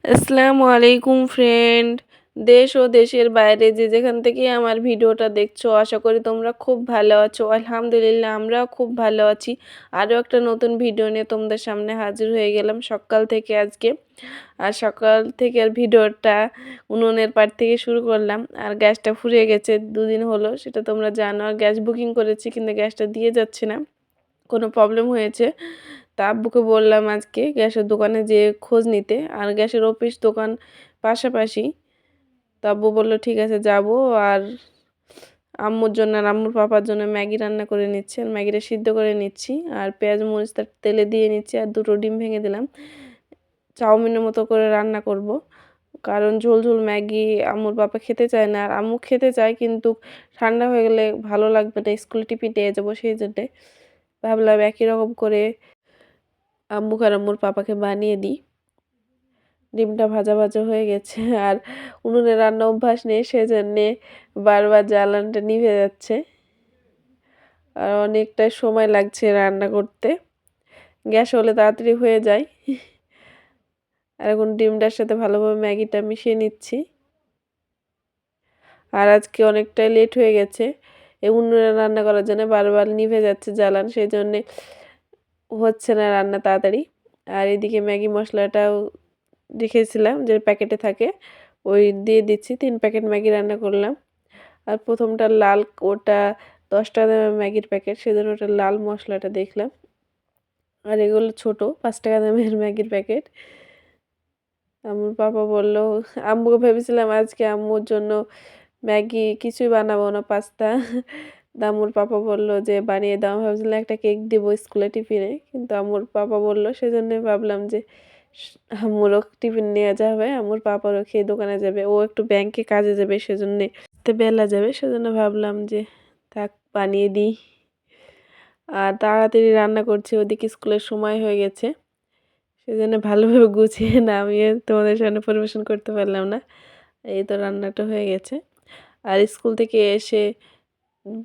আসসালামু আলাইকুম ফ্রেন্ড। দেশ ও দেশের বাইরে যে যেখান থেকে আমার ভিডিওটা দেখছো, আশা করি তোমরা খুব ভালো আছো। আলহামদুলিল্লাহ, আমরাও খুব ভালো আছি। আরও একটা নতুন ভিডিও নিয়ে তোমাদের সামনে হাজির হয়ে গেলাম সকাল থেকে আজকে। আর সকাল থেকে আর ভিডিওটা উনুনের পাড় থেকে শুরু করলাম। আর গ্যাসটা ফুরিয়ে গেছে, দুদিন হলো, সেটা তোমরা জানো। আর গ্যাস বুকিং করেছি কিন্তু গ্যাসটা দিয়ে যাচ্ছে না, কোনো প্রবলেম হয়েছে। তা আব্বুকে বললাম আজকে গ্যাসের দোকানে যেয়ে খোঁজ নিতে, আর গ্যাসের অফিস দোকান পাশাপাশি। তা আব্বু বললো ঠিক আছে যাব। আর আম্মুর জন্য আর আম্মুর পাপার জন্য ম্যাগি রান্না করে নিচ্ছি, আর ম্যাগিটা সিদ্ধ করে নিচ্ছি, আর পেঁয়াজ মরিচ তার তেলে দিয়ে নিচ্ছি, আর দুটো ডিম ভেঙে দিলাম। চাউমিনের মতো করে রান্না করব, কারণ ঝোল ঝোল ম্যাগি আম্মুর পাপা খেতে চায় না। আর আম্মু খেতে চায় কিন্তু ঠান্ডা হয়ে গেলে ভালো লাগবে না, স্কুলে টিফিন নিয়ে যাবো, সেই জন্যে ভাবলাম একই রকম করে আম্মু আর আম্মুর পাপাকে বানিয়ে দিই। ডিমটা ভাজা ভাজা হয়ে গেছে, আর উনুনে রান্না অভ্যাস নেই, সেজন্যে বারবার জ্বালানটা নিভে যাচ্ছে, আর অনেকটাই সময় লাগছে রান্না করতে। গ্যাস হলে তাড়াতাড়ি হয়ে যায়। আর এখন ডিমটার সাথে ভালোভাবে ম্যাগিটা মিশিয়ে নিচ্ছি। আর আজকে অনেকটাই লেট হয়ে গেছে এই উনুনে রান্না করার জন্য, বারবার নিভে যাচ্ছে জ্বালান, সেই জন্যে হচ্ছে না রান্না তাড়াতাড়ি। আর এদিকে ম্যাগি মশলাটাও রেখেছিলাম যে প্যাকেটে থাকে, ওই দিয়ে দিচ্ছি। 3 প্যাকেট ম্যাগি রান্না করলাম। আর প্রথমটা লাল, ওটা 10 টাকা দামের ম্যাগির প্যাকেট, সেজন্য ওটা লাল মশলাটা দেখলাম। আর এগুলো ছোট 5 টাকা দামের ম্যাগির প্যাকেট। আম্মুর পাপা বলল, আম্মুকে ভেবেছিলাম আজকে আম্মুর জন্য ম্যাগি কিছুই বানাবো না, পাস্তা। আম্মুর পাপা বলল যে বানিয়ে দাও। ভাবছিলাম একটা কেক দেবো স্কুলে টিফিনে, কিন্তু আম্মুর পাপা বলল, সেজন্য ভাবলাম যে আম্মুরও টিফিন নিয়ে যাবে, আম্মুর পাপারও খেয়ে দোকানে যাবে, ও একটু ব্যাংকে কাজে যাবে, সেজন্যে বেলা যাবে, সেজন্য ভাবলাম যে থাক বানিয়ে দিই। আর তাড়াতাড়ি রান্না করছি, ওদিকে স্কুলের সময় হয়ে গেছে, সেজন্য ভালোভাবে গুছিয়ে নামিয়ে তোমাদের সামনে পরিবেশন করতে পারলাম না। এই তো রান্নাটা হয়ে গেছে। আর স্কুল থেকে এসে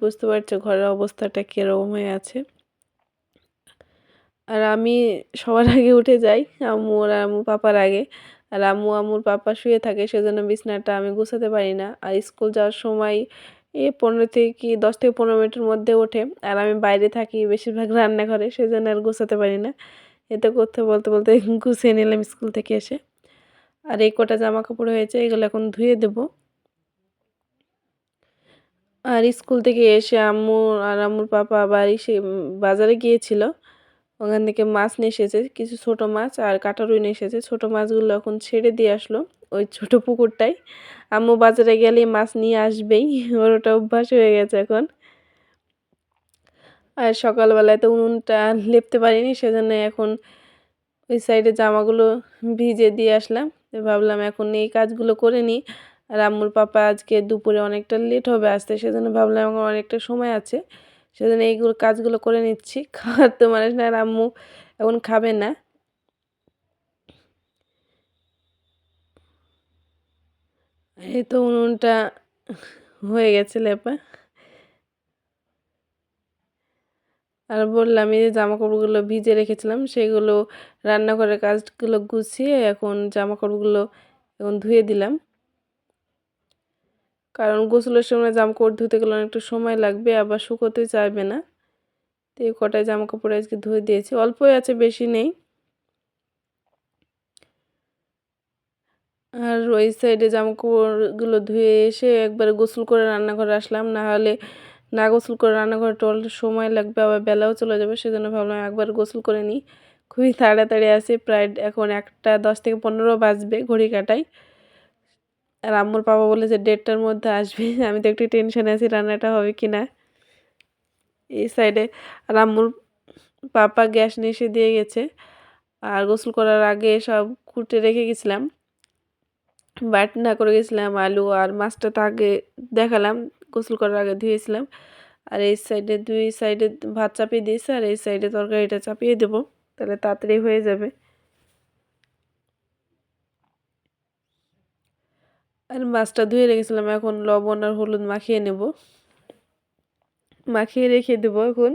বুঝতে পারছো ঘরের অবস্থাটা কীরকম হয়ে আছে। আর আমি সবার আগে উঠে যাই, আম্মু আর আম্মু পাপার আগে। আর আম্মু আম্মুর পাপা শুয়ে থাকে, সেজন্য বিছানাটা আমি গুছাতে পারি না। আর স্কুল যাওয়ার সময় 10 থেকে 15 মিনিটের মধ্যে ওঠে, আর আমি বাইরে থাকি বেশিরভাগ রান্নাঘরে, সেজন্য আর গুছাতে পারি না। এতে করতে বলতে বলতে গুছিয়ে নিলাম স্কুল থেকে এসে। আর এই কটা জামা কাপড় হয়েছে, এগুলো এখন ধুয়ে দেবো। আর স্কুল থেকে এসে আম্মু আর আম্মুর পাপা বাজারে গিয়েছিল, ওখান থেকে মাছ নিয়ে এসেছে, কিছু ছোট মাছ আর কাটা রুই নিয়ে এসেছে। ছোট মাছগুলো এখন ছেড়ে দিয়ে আসলো ওই ছোট পুকুরটায়। আম্মু বাজারে গেলে মাছ নিয়ে আসবেই, ওর ওটা অভ্যাস হয়ে গেছে এখন। আর সকালবেলায় তো উনুনটা লেপতে পারিনি, সেজন্য এখন ওই সাইডে জামাগুলো ভিজে দিয়ে আসলাম। ভাবলাম এখন এই কাজগুলো করে নিই। আর আম্মুর পাপা আজকে দুপুরে অনেকটা লেট হবে আসতে, সেজন্য ভাবলাম এখন অনেকটা সময় আছে, সেজন্য এইগুলো কাজগুলো করে নিচ্ছি। খাওয়ার তো মানুষ না, আর আম্মু এখন খাবে না। এই তো উনুনটা হয়ে গেছে লেপা। আর বললাম এই যে জামাকাপড়গুলো ভিজে রেখেছিলাম, সেগুলো রান্নাঘরের কাজগুলো গুছিয়ে এখন জামাকাপড়গুলো এখন ধুয়ে দিলাম, কারণ গোসলের সময় জামাকাপড় ধুতে গেলে অনেকটা সময় লাগবে, আবার শুকোতে চাইবে না। তো এই কটায় জামাকাপড় আজকে ধুয়ে দিয়েছি, অল্পই আছে, বেশি নেই। আর ওই সাইডে জামাকাপড়গুলো ধুয়ে এসে একবারে গোসল করে রান্নাঘরে আসলাম, না হলে না গোসল করে রান্নাঘরে টলতে সময় লাগবে, আবার বেলাও চলে যাবে, সেজন্য ভাবলাম একবার গোসল করে নিই। খুবই তাড়াতাড়ি আছে, প্রায় এখন 1টা 10 থেকে 15 বাজবে ঘড়ি কাটাই। আর আম্মুর পাপা বলে যে 1:30টার মধ্যে আসবে। আমি তো একটু টেনশনে আছি রান্নাটা হবে কি না এই সাইডে। আর আম্মুর পাপা গ্যাস নিয়ে এসে দিয়ে গেছে। আর গোসল করার আগে সব কুটে রেখে গেছিলাম, বাটনা করে গেছিলাম আলু আর মাছটা, তো আগে দেখালাম, গোসল করার আগে ধুয়েছিলাম। আর এই সাইডে 2 সাইডে ভাত চাপিয়ে দিয়েছে, আর এই সাইডে তরকারিটা চাপিয়ে দেবো, তাহলে তাড়াতাড়ি হয়ে যাবে। আর মাছটা ধুয়ে রেখেছিলাম, এখন লবণ আর হলুদ মাখিয়ে নেব, মাখিয়ে রেখে দেবো এখন।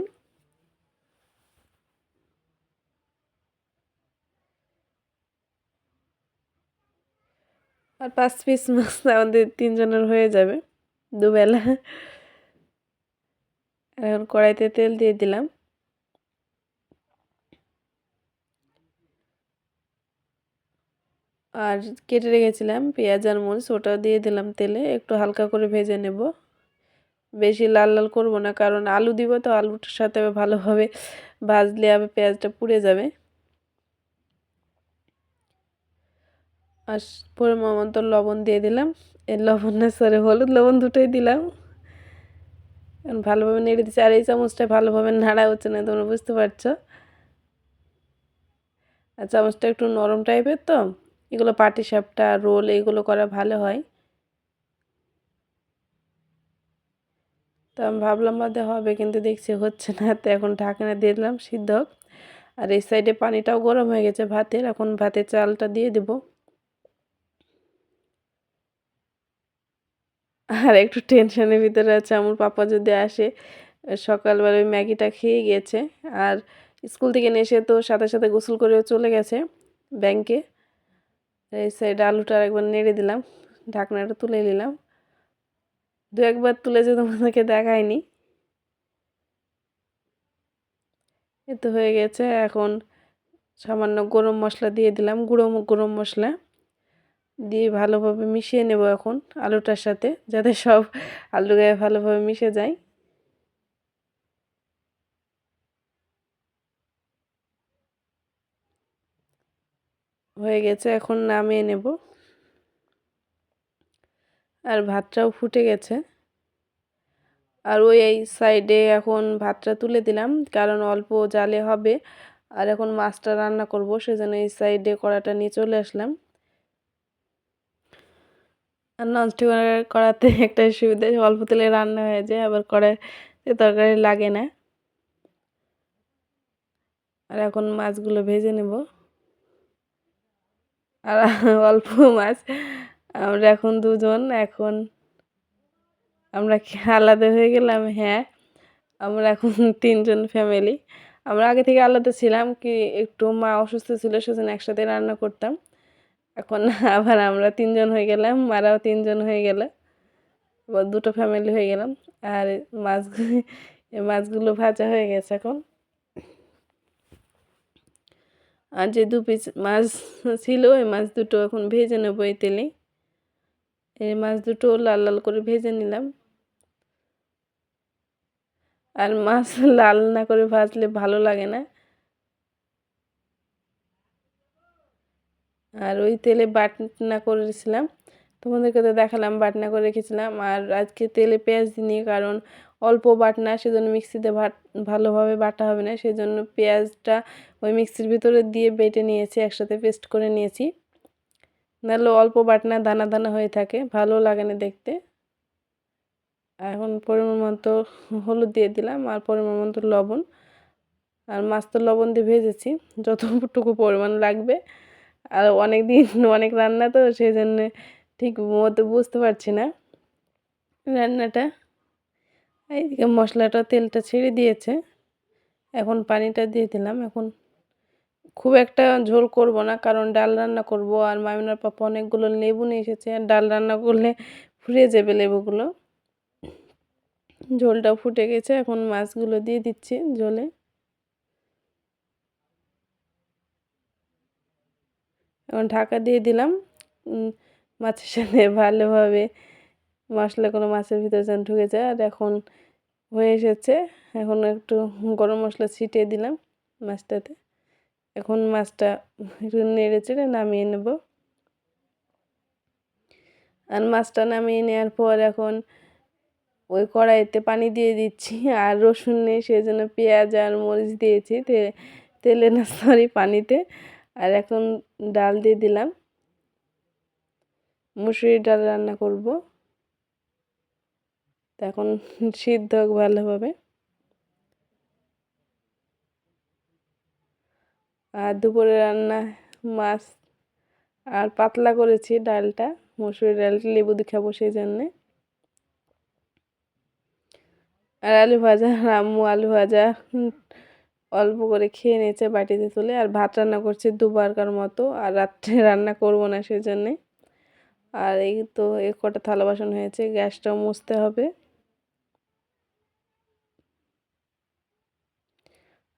আর 5 পিস মাছ আমাদের 3 জনের হয়ে যাবে দুবেলা। এখন কড়াইতে তেল দিয়ে দিলাম। আর কেটে রেখেছিলাম পেঁয়াজ আর মরিচ, ওটাও দিয়ে দিলাম তেলে, একটু হালকা করে ভেজে নেব। বেশি লাল লাল করব না, কারণ আলু দিব তো, আলুটার সাথে ভালোভাবে ভাজলে আবার পেঁয়াজটা পুড়ে যাবে। আর পরিমাণ মতো লবণ দিয়ে দিলাম। এই লবণ না, সরি, হলুদ লবণ দুটোই দিলাম। ভালোভাবে নেড়ে দিচ্ছি, আর এই চামচটা ভালোভাবে নাড়া হচ্ছে না, তোমরা বুঝতে পারছো। আর চামচটা একটু নরম টাইপের তো, এগুলো পাটিসাপটা রোল এগুলো করা ভালো হয়। তো আমি ভাবলাম বাদে হবে, কিন্তু দেখছি হচ্ছে না, তো এখন ঢাকনা দিয়ে দিলাম সিদ্ধ হোক। আর এই সাইডে পানিটাও গরম হয়ে গেছে ভাতের, এখন ভাতের চালটা দিয়ে দেব। আর একটু টেনশনের ভিতরে আছে, আমার পাপা যদি আসে। সকালবেলা ওই ম্যাগিটা খেয়ে গিয়েছে, আর স্কুল থেকে এসে তো সাথে সাথে গোসল করে চলে গেছে ব্যাংকে। এই সাইডে আলুটা একবার নেড়ে দিলাম, ঢাকনাটা তুলে নিলাম। দু একবার তুলেছে, তোমাদেরকে দেখায়নি। এ তো হয়ে গেছে। এখন সামান্য গরম মশলা দিয়ে দিলাম, গুঁড়ো গরম মশলা দিয়ে ভালোভাবে মিশিয়ে নেব এখন আলুটার সাথে, যাতে সব আলু গায়ে ভালোভাবে মিশে যায়। হয়ে গেছে, এখন নামিয়ে নেব। আর ভাতটাও ফুটে গেছে। আর ওই এই সাইডে এখন ভাতটা তুলে দিলাম, কারণ অল্প জালে হবে। আর এখন মাছটা রান্না করব, সেজন্য এই সাইডে কড়াটা নিয়ে চলে আসলাম। আর ননস্টিক কড়াতে একটা সুবিধা, অল্প তেলে রান্না হয়ে যায়, আবার কড়াইতে তরকারি লাগে না। আর এখন মাছগুলো ভেজে নেব। আর অল্প মাছ, আমরা এখন দুজন, এখন আমরা কি আলাদা হয়ে গেলাম? হ্যাঁ, আমরা এখন 3 জন ফ্যামিলি। আমরা আগে থেকে আলাদা ছিলাম, কি একটু মা অসুস্থ ছিল, সেজন্য একসাথে রান্না করতাম। এখন আবার আমরা 3 জন হয়ে গেলাম, মারাও 3 জন হয়ে গেল, আবার দুটো ফ্যামিলি হয়ে গেলাম। আর মাছগুলো ভাজা হয়ে গেছে এখন। আর যে 2 পিস মাছ ছিল, ওই মাছ দুটো এখন ভেজে নেবো এই তেলে। এই মাছ দুটো লাল লাল করে ভেজে নিলাম। আর মাছ লাল না করে ভাজলে ভালো লাগে না। আর ওই তেলে বাটনা করেছিলাম, তোমাদেরকে তো দেখালাম বাটনা করে রেখেছিলাম। আর আজকে তেলে পেঁয়াজ দিইনি, কারণ অল্প বাটনা, সেজন্য মিক্সিতে ভালোভাবে বাটা হবে না, সেজন্য পেঁয়াজটা ওই মিক্সির ভিতরে দিয়ে বেটে নিয়েছি, একসাথে পেস্ট করে নিয়েছি। নাহলে অল্প বাটনা দানা দানা হয়ে থাকে, ভালো লাগে না দেখতে। এখন পরিমাণ মতো হলুদ দিয়ে দিলাম, আর পরিমাণ মতো লবণ। আর মাছ তো লবণ দিয়ে ভেজেছি যতটুকু পরিমাণ লাগবে। আর অনেক দিন অনেক রান্না তো, সেই জন্য ঠিক মতো বুঝতে পারছি না রান্নাটা। এইদিকে মশলাটা তেলটা ছেড়ে দিয়েছে, এখন পানিটা দিয়ে দিলাম। এখন খুব একটা ঝোল করব না, কারণ ডাল রান্না করব। আর মামিনার পাপা অনেকগুলো লেবু নিয়ে এসেছে, আর ডাল রান্না করলে ফুরিয়ে যাবে লেবুগুলো। ঝোলটা ফুটে গেছে, এখন মাছগুলো দিয়ে দিচ্ছি ঝোলে। এখন ঢাকা দিয়ে দিলাম, মাছের সাথে ভালোভাবে মশলাগুলো মাছের ভিতরে যেন ঢুকে যায়। আর এখন হয়ে এসেছে, এখন একটু গরম মশলা ছিটিয়ে দিলাম মাছটাতে। এখন মাছটা একটু নেড়ে চেড়ে নামিয়ে নেব। আর মাছটা নামিয়ে নেওয়ার পর এখন ওই কড়াইতে পানি দিয়ে দিচ্ছি। আর রসুন নেই, সেই জন্য পেঁয়াজ আর মরিচ দিয়েছি তেলে না, সরি, পানিতে। আর এখন ডাল দিয়ে দিলাম, মুসুরির ডাল রান্না করব। এখন সিদ্ধ হোক ভালোভাবে। আর দুপুরে রান্না মাছ, আর পাতলা করেছি ডালটা, মুসুরির ডালটা লেবু দিয়ে খাবো সেই জন্যে। আর আলু ভাজা, আম্মু আলু ভাজা অল্প করে খেয়ে নিয়েছে বাটিতে তুলে। আর ভাত রান্না করছি দুবারকার মতো, আর রাত্রে রান্না করব না সেজন্যে। আর এই তো কটা থালা বাসন হয়েছে, গ্যাসটাও মুছতে হবে।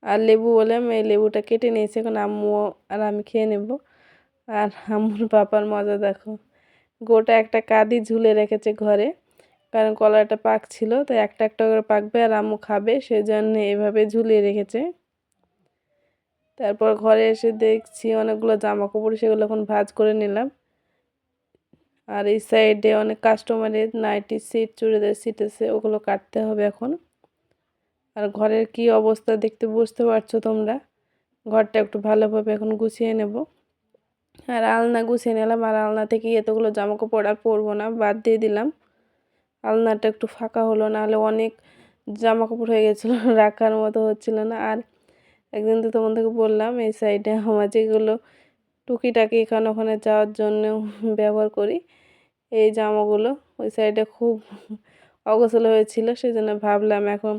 আর লেবু বললাম, এই লেবুটা কেটে নিয়েছি, এখন আম্মু আর আমি খেয়ে নেব। আর আম্মুর পাপার মজা দেখো, গোটা একটা কাঁদি ঝুলে রেখেছে ঘরে, কারণ কলাটা পাকছিল, তাই একটা একটা করে পাকবে আর আম্মু খাবে, সেজন্য এভাবে ঝুলিয়ে রেখেছে। তারপর ঘরে এসে দেখছি অনেকগুলো জামা কাপড়, সেগুলো এখন ভাঁজ করে নিলাম। আর এই সাইডে অনেক কাস্টমারের নাইটি সিট, চুড়িদার সিট আছে, ওগুলো কাটতে হবে এখন। আর ঘরের কি অবস্থা দেখতে বুঝতে পারছো তোমরা, ঘরটা একটু ভালোভাবে এখন গুছিয়ে নেব। আর আলনা গুছিয়ে নিলাম, আর আলনা থেকে এতগুলো জামা কাপড় আর পরবো না, বাদ দিয়ে দিলাম। আলনাটা একটু ফাঁকা হলো, নাহলে অনেক জামা কাপড় হয়ে গেছিলো, রাখার মতো হচ্ছিল না। আর একদিন তো তোমাদেরকে বললাম, এই সাইডে আমার যেগুলো টুকিটাকি এখানে ওখানে যাওয়ার জন্য ব্যবহার করি, এই জামাগুলো ওই সাইডে খুব অগোছালো হয়েছিল, সেই জন্য ভাবলাম এখন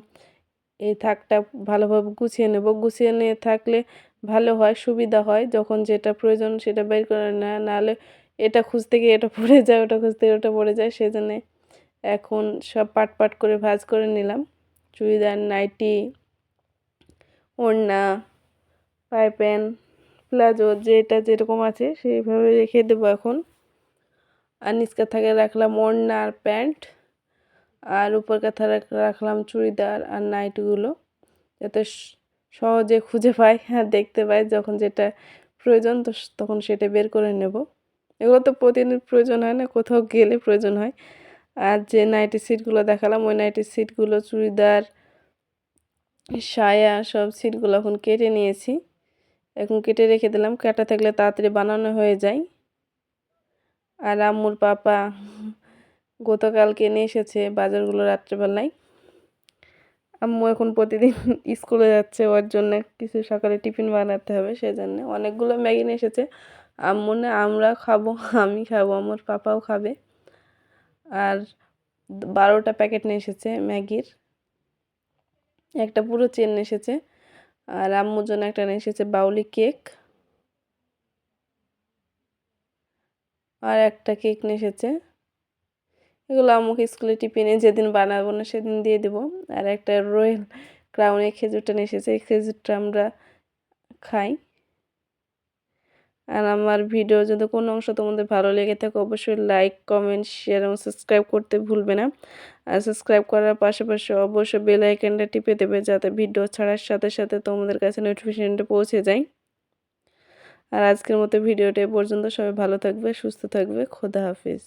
এই থাকটা ভালোভাবে গুছিয়ে নেব। গুছিয়ে নিয়ে থাকলে ভালো হয়, সুবিধা হয়, যখন যেটা প্রয়োজন সেটা বের করে নেয়, নাহলে এটা খুঁজতে গিয়ে এটা পড়ে যায়, ওটা খুঁজতে গিয়ে ওটা পড়ে যায়। সেই জন্যে এখন সব পাট পাট করে ভাঁজ করে নিলাম। চুড়িদার, নাইটি, ওড়না, পাইপেন, প্লাজো, যেটা যেরকম আছে সেইভাবে রেখে দেবো এখন। আর নিচ কাঁথাকে রাখলাম ওড়না আর প্যান্ট, আর উপর কাঁথা রাখলাম চুড়িদার আর নাইটিগুলো, যাতে সহজে খুঁজে পাই আর দেখতে পাই, যখন যেটা প্রয়োজন তো তখন সেটা বের করে নেব। এগুলো তো প্রতিদিন প্রয়োজন হয় না, কোথাও গেলে প্রয়োজন হয়। আর যে নাইটি সিটগুলো দেখালাম, ওই নাইটি সিটগুলো, চুড়িদার, সায়া, সব সিটগুলো এখন কেটে নিয়েছি, এখন কেটে রেখে দিলাম, কাটা থাকলে তাড়াতাড়ি বানানো হয়ে যায়। আর আম্মুর পাপা গতকালকে নিয়ে এসেছে বাজারগুলো রাত্রেবেলায়। আম্মু এখন প্রতিদিন স্কুলে যাচ্ছে, ওর জন্য কিছু সকালে টিফিন বানাতে হবে, সেজন্য অনেকগুলো ম্যাগি নিয়ে এসেছে। আম্মু না, আমরা খাবো, আমি খাবো, আমার পাপাও খাবে। আর 12টা প্যাকেট নিয়ে এসেছে ম্যাগির, একটা পুরো চেন নিয়ে এসেছে। আর আম্মুর জন্য একটা নিয়ে এসেছে বাউলি কেক, আর একটা কেক নিয়ে এসেছে। এগুলো আম্মুকে স্কুলে টিফিনে যেদিন বানাবো না সেদিন দিয়ে দেবো। আর একটা রয়্যাল ক্রাউনের খেজুরটা নিয়ে এসেছে, এই খেজুরটা আমরা খাই। আর আমার ভিডিও যদি কোনো অংশ তোমাদের ভালো লেগে থাকে, অবশ্যই লাইক, কমেন্ট, শেয়ার এবং সাবস্ক্রাইব করতে ভুলবে না। আর সাবস্ক্রাইব করার পাশাপাশি অবশ্যই বেল আইকনটা টিপে দেবে, যাতে ভিডিও ছাড়ার সাথে সাথে তোমাদের কাছে নোটিফিকেশনটা পৌঁছে যায়। আর আজকের মতো ভিডিওটা এ পর্যন্ত। সবাই ভালো থাকবে, সুস্থ থাকবে, খোদা হাফিজ।